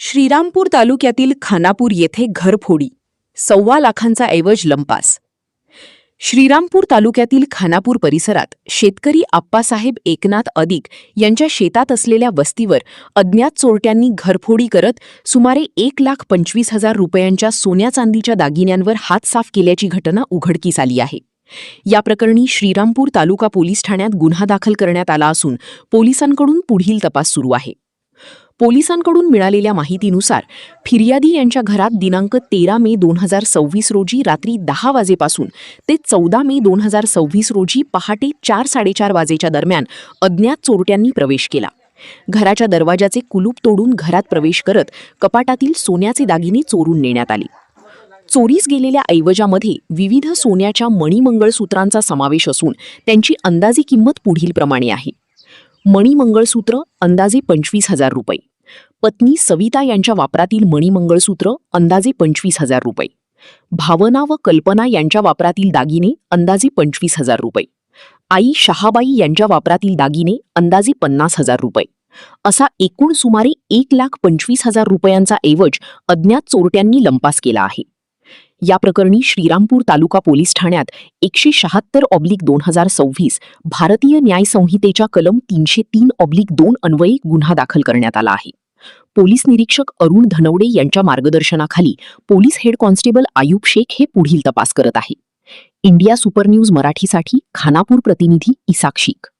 श्रीरामपूर तालुक्यातील खानापूर येथे घरफोडी, 1.25 लाखांचा ऐवज लंपास. श्रीरामपूर तालुक्यातील खानापूर परिसरात शेतकरी आप्पासाहेब एकनाथ अधिक यांच्या शेतात असलेल्या वस्तीवर अज्ञात चोरट्यांनी घरफोडी करत सुमारे 1,25,000 रुपयांच्या सोन्या चांदीच्या दागिन्यांवर हात साफ केल्याची घटना उघडकीस आली आहे. या प्रकरणी श्रीरामपूर तालुका पोलीस ठाण्यात गुन्हा दाखल करण्यात आला असून पोलिसांकडून पुढील तपास सुरू आहे. पोलिसांकडून मिळालेल्या माहितीनुसार फिर्यादी यांच्या घरात दिनांक 13 मे 2026 रोजी रात्री 10 वाजेपासून ते 14 मे 2026 रोजी पहाटे 4-4:30 वाजेच्या दरम्यान अज्ञात चोरट्यांनी प्रवेश केला. घराच्या दरवाजाचे कुलूप तोडून घरात प्रवेश करत कपाटातील सोन्याचे दागिने चोरून नेण्यात आले. चोरीस गेलेल्या ऐवजामध्ये विविध सोन्याच्या मणिमंगळसूत्रांचा समावेश असून त्यांची अंदाजे किंमत पुढीलप्रमाणे आहे. मणिमंगळसूत्र अंदाजे 25,000 रुपये, पत्नी सविता यांच्या वापरातील मणिमंगळसूत्र अंदाजे 25,000 रुपये, भावना व कल्पना यांच्या वापरातील दागिने अंदाजे 25,000 रुपये, आई शहाबाई यांच्या वापरातील दागिने अंदाजे 50,000 रुपये असा एकूण सुमारे 1,25,000 रुपयांचा ऐवज अज्ञात चोरट्यांनी लंपास केला आहे. या प्रकरणी श्रीरामपूर तालुका पोलीस ठाण्यात 176/2026 भारतीय न्याय संहितेच्या कलम 303/2 अन्वये गुन्हा दाखल करण्यात आला आहे. पोलीस निरीक्षक अरुण धनवडे यांच्या मार्गदर्शनाखाली police head constable Ayub Shaikh हे पुढील तपास करत आहे. इंडिया सुपर न्यूज मराठीसाठी खानापूर प्रतिनिधी इसाक शेख.